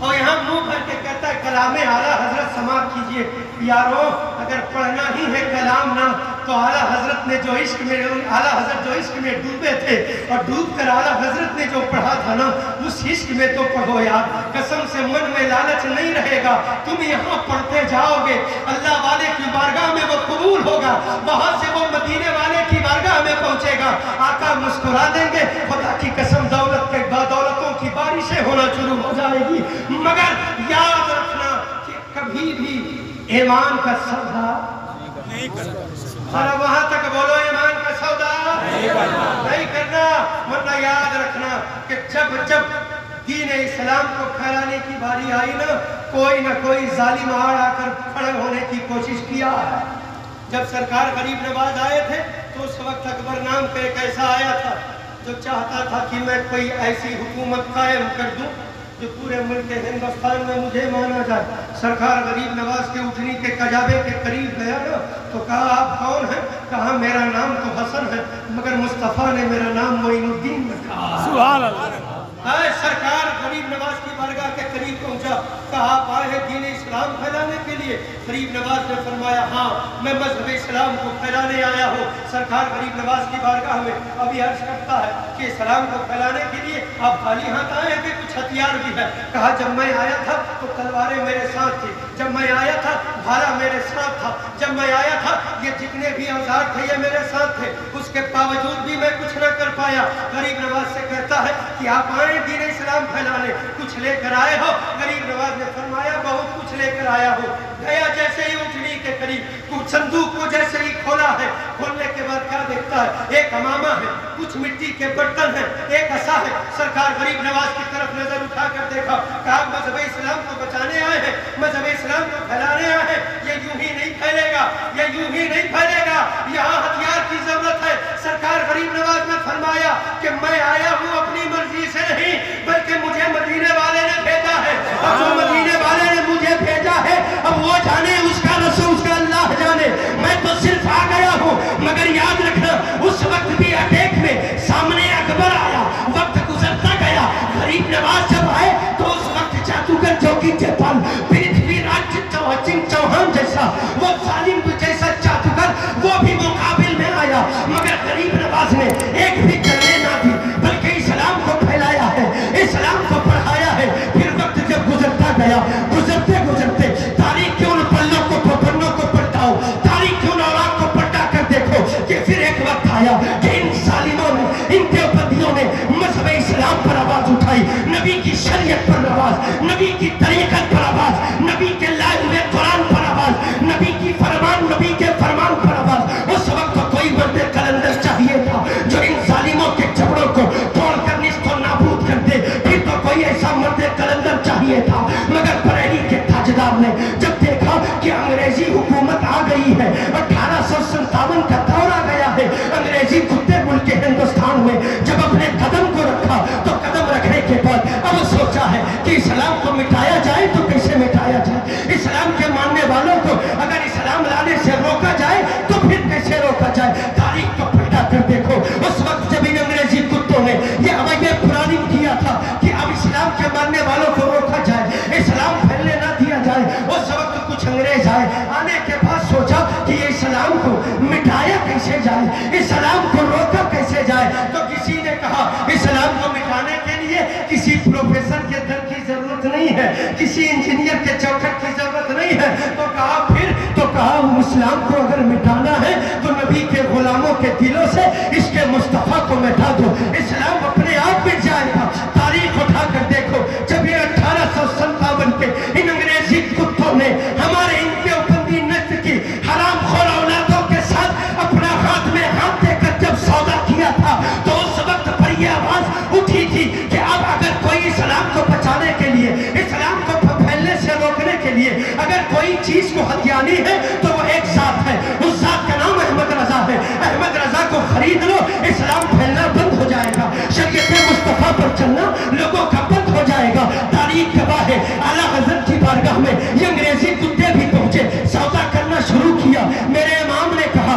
اور یہاں منہ بھر کے کہتا ہے کلام اعلیٰ حضرت سماعت کیجئے. یارو اگر پڑھنا ہی ہے کلام نہ تو اعلیٰ حضرت نے جو عشق میں ڈوبے تھے اور ڈوب کر اعلیٰ حضرت نے جو پڑھا تھا نا اس عشق میں تو پڑھو یار. قسم سے من میں لالچ نہیں رہے گا. تم یہاں پڑھتے جاؤ گے, اللہ والے کی بارگاہ میں وہ قبول ہوگا, وہاں سے وہ مدینے والے کی بارگاہ میں پہنچے گا. آقا مسکرا دیں گے. خدا کی قسم دولت کے دولتوں کی بارشیں ہونا شروع ہو جائے گی. مگر یاد رکھنا کہ کبھی بھی ایمان کا سودا نہیں کرنا. ذرا وہاں تک بولو, ایمان کا سودا نہیں کرنا. ورنہ یاد رکھنا کہ جب دین اسلام کو پھیلانے کی باری آئی نا, کوئی نہ کوئی ظالم آ کر کھڑے ہونے کی کوشش کیا ہے. جب سرکار غریب نواز آئے تھے تو اس وقت اکبر نام پہ ایک ایسا آیا تھا جو چاہتا تھا کہ میں کوئی ایسی حکومت قائم کر دوں جو پورے ملک ہندوستان میں مجھے مانا جائے. سرکار غریب نواز کے اٹھنی کے کجابے کے قریب گیا نا تو کہا آپ کون ہیں؟ کہا میرا نام تو حسن ہے مگر مصطفیٰ نے میرا نام معین الدین رکھا. سبحان اللہ. سرکار غریب نواز کی بارگاہ کے قریب پہنچا, کہا آپ آئے ہیں دین اسلام پھیلانے کے لیے؟ غریب نواز نے فرمایا ہاں میں مذہب اسلام کو پھیلانے آیا ہوں. سرکار غریب نواز کی بارگاہ میں ابھی عرض کرتا ہے کہ اسلام کو پھیلانے کے لیے آپ خالی ہاتھ آئے ہیں کہ کچھ ہتھیار بھی ہے؟ کہا جب میں آیا تھا تو تلواریں میرے ساتھ تھی, جب میں آیا تھا بھالا میرے ساتھ تھا, جب میں آیا تھا یہ جتنے بھی اوزار تھے یہ میرے ساتھ تھے, اس کے باوجود بھی میں کچھ نہ کر پایا. غریب نواز سے کہتا ہے کہ آپ آئے دین اسلام پھیلانے, کچھ لے کر آئے ہو؟ غریب نواز نے فرمایا بہت کچھ لے کر آیا ہو. گیا جیسے ہی اٹھنی کے قریب کچھ صندوق کو جیسے ہی کھولا ہے, کھولنے کے بعد کیا دیکھتا ہے؟ ایک امامہ ہے, کچھ مٹی کے برتن ہیں, ایک عصا ہے. سرکار غریب نواز کی طرف نظر اٹھا کر دیکھا, کہا مذہب اسلام کو بچانے آئے ہیں, مذہب اسلام کو پھیلانے آئے ہیں, یہ یوں ہی نہیں پھیلے گا, یہ یوں ہی نہیں پھیلے گا, یہاں ہتھیار کی ضرورت ہے. سرکار غریب نواز نے فرمایا کہ میں آیا ہوں اپنی مرضی سے نہیں بلکہ مجھے مدینے والے نے بھیجا ہے, اور جو مدینے والے نے مجھے بھیجا ہے اب وہ جانے, اس کا رسول اس کا اللہ جانے, میں تو صرف آ گیا ہوں. مگر یاد رکھنا اس وقت بھی اٹیک میں سامنے اکبر آیا, وقت گزرتا گیا. غریب نواز جب آئے تو اس وقت جادوگر جوگی جیپال پرتھوی راج چوہان جیسا وہ ظالم جیسا جادوگر وہ بھی مقابل میں آیا. مگر غریب نواز نے ایک بھی کرنے نہ دی بلکہ اسلام کو پھیلایا ہے, اسلام کو پڑھایا ہے. پھر وقت جب گزرتا گیا, گزرتے گزرتے تاریخ کے ان پنوں کو پلٹاؤ, تاریخ کے ان اوراق کو پلٹا کر دیکھو کہ پھر ایک وقت آیا کہ ان ظالموں نے, ان دیوبندیوں نے مذہب اسلام پر آواز اٹھائی, نبی کی شریعت پر آواز, نبی کی طریقت پر آواز, نبی کے لائے ہوئے قرآن پر آواز, نبی کے فرمان پر آواز. اس وقت تو کوئی مرد قلندر چاہیے تھا جو ان ظالموں کے جبڑوں کو توڑ کر نیست و نابود کر دے. پھر تو کوئی ایسا مرد قلندر چاہیے تھا. مگر بریلی کے تاجدار نے جب دیکھا کہ انگریزی حکومت آ گئی ہے, 1857 کا دور آ گیا ہے, انگریزی کتے ملک ہندوستان میں جب اپنے قدم کو رکھا تو قدم رکھنے کے بعد اب سوچا ہے کہ اسلام کو مٹایا جائے تو کیسے مٹایا جائے, اسلام کے ماننے والوں کو اگر اسلام لانے سے روکا جائے تو پھر کیسے روکا جائے. تاریخ کو پلٹا کر دیکھو, اس وقت جب ان انگریزی کتوں نے یہ پلاننگ کیا تھا کہ اب اسلام کے ماننے والوں کو روکا جائے, اسلام پھیلنے نہ دیا جائے, اس وقت کچھ انگریز آئے, آنے کے بعد سوچا کہ یہ اسلام کو مٹایا کیسے جائے, اسلام کو روکا کیسے جائے. تو کسی نے کہا اسلام کو مٹانے کے لیے کسی پروفیسر کے در کی ضرورت نہیں ہے, کسی انجینئر کے چوکھٹ کی ضرورت نہیں ہے. تو کہا اسلام کو اگر مٹانا ہے تو نبی کے غلاموں کے دلوں سے اس کے مصطفیٰ کو مٹا دو, اسلام اپنے آپ مٹ جائے گا. تاریخ اٹھا کر دیکھو, جب یہ 1857 کے ان انگریزی کتوں نے ہمارے ان دیوبندی نسل کی حرام خور اولادوں کے ساتھ اپنا ہاتھ میں ہاتھ دے کر جب سودا کیا تھا تو اس وقت پر یہ آواز اٹھی تھی کہ اب اگر کوئی اسلام کو بچانے کے لیے, اسلام کو پھیلنے سے روکنے کے لیے اگر کوئی چیز کو ہتھیانی ہے تو وہ ایک ذات ہے, اس ذات کا نام احمد رضا ہے. احمد رضا کو خرید لو, اسلام پھیلنا بند ہو جائے گا, شریعت مصطفیٰ پر چلنا لوگوں کا بند ہو جائے گا. تاریخ گواہ ہے اعلیٰ حضرت کی بارگاہ میں یہ انگریزی کتے بھی پہنچے, سودا کرنا شروع کیا. میرے امام نے کہا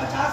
50